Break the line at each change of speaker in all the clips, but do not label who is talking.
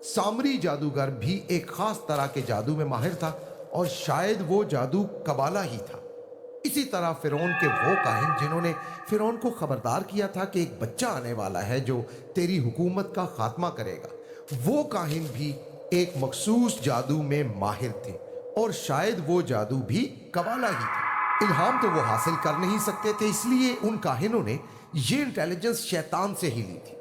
सामरी जादूगर भी एक खास तरह के जादू में माहिर था और शायद वो जादू कबाला ही था। इसी तरह फिरौन के वो काहिन जिन्होंने फिरौन को खबरदार किया था कि एक बच्चा आने वाला है जो तेरी हुकूमत का खात्मा करेगा, वो काहिन भी एक मखसूस जादू में माहिर थे और शायद वो जादू भी कबाला ही था। इल्हाम तो वो हासिल कर नहीं सकते थे, इसलिए उन काहिनों ने ये इंटेलिजेंस शैतान से ही ली थी।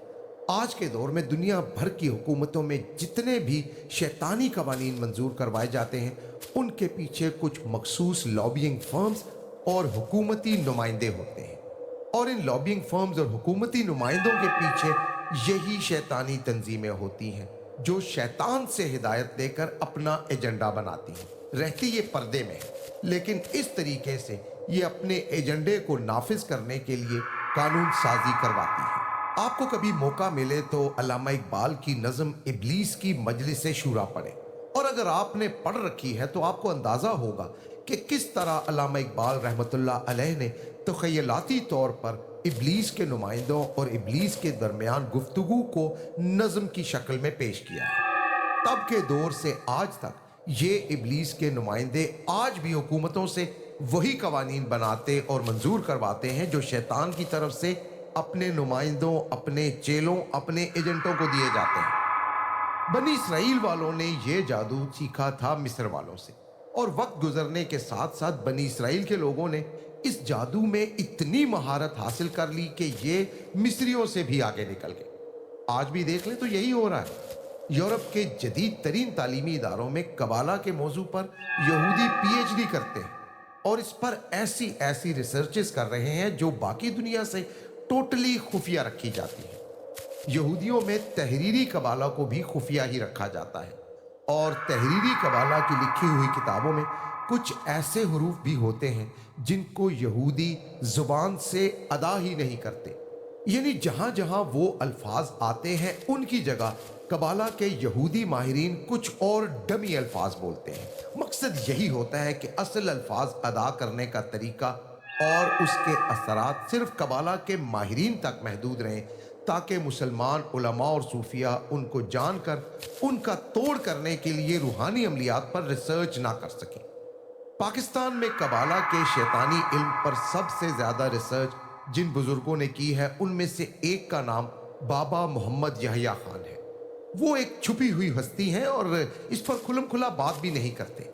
आज के दौर में दुनिया भर की हुकूमतों में जितने भी शैतानी कवानीन मंजूर करवाए जाते हैं, उनके पीछे कुछ मखसूस लॉबिंग फर्म्स और हुकूमती नुमाइंदे होते हैं, और इन लॉबिंग फर्म्स और हुकूमती नुमाइंदों के पीछे यही शैतानी तंजीमें होती हैं जो शैतान से हिदायत देकर अपना एजेंडा बनाती हैं। रहती ये पर्दे में है, लेकिन इस तरीके से ये अपने एजेंडे को नाफिज करने के लिए कानून साजी करवाती है। आपको कभी मौका मिले तो अल्लामा इकबाल की नज़म इब्लीस की मजलिस शूरा पढ़ें, और अगर आपने पढ़ रखी है तो आपको अंदाज़ा होगा कि किस तरह अल्लामा इकबाल रहमतुल्लाह अलैह ने तख़य्युलाती तौर पर इब्लीस के नुमाइंदों और इब्लीस के दरमियान गुफ्तगू को नज़म की शक्ल में पेश किया है। तब के दौर से आज तक ये इब्लीस के नुमाइंदे आज भी हुकूमतों से वही कवानीन बनाते और मंजूर करवाते हैं जो शैतान की तरफ से अपने नुमाइंदों, अपने चेलों, अपने एजेंटों को दिए जाते हैं। बनी इसराइल वालों ने यह जादू सीखा था मिस्र वालों से, और वक्त गुजरने के साथ साथ बनी इसराइल के लोगों ने इस जादू में इतनी महारत हासिल कर ली कि ये मिस्रियों से भी आगे निकल गए। आज भी देख लें तो यही हो रहा है। यूरोप के जदीद तरीन तालीमी इदारों में कबाला के मौजू पर यहूदी पीएचडी करते हैं और इस पर ऐसी ऐसी रिसर्चेस कर रहे हैं जो बाकी दुनिया से टोटली खुफिया रखी जाती है। यहूदियों में तहरीरी कबाला को भी खुफिया ही रखा जाता है, और तहरीरी कबाला की लिखी हुई किताबों में कुछ ऐसे हरूफ भी होते हैं जिनको यहूदी जुबान से अदा ही नहीं करते, यानी जहां जहां वो अल्फाज आते हैं उनकी जगह कबाला के यहूदी माहिरीन कुछ और डमी अल्फाज बोलते हैं। मकसद यही होता है कि असल अल्फाज अदा करने का तरीका और उसके असरात सिर्फ कबाला के माहिरीन तक महदूद रहें, ताकि मुसलमान उलमा और सूफिया उनको जानकर उनका तोड़ करने के लिए रूहानी अमलियात पर रिसर्च ना कर सकें। पाकिस्तान में कबाला के शैतानी इल्म पर सबसे ज़्यादा रिसर्च जिन बुजुर्गों ने की है उनमें से एक का नाम बाबा मोहम्मद यहया खान है। वो एक छुपी हुई हस्ती हैं और इस पर खुलम खुला बात भी नहीं करते।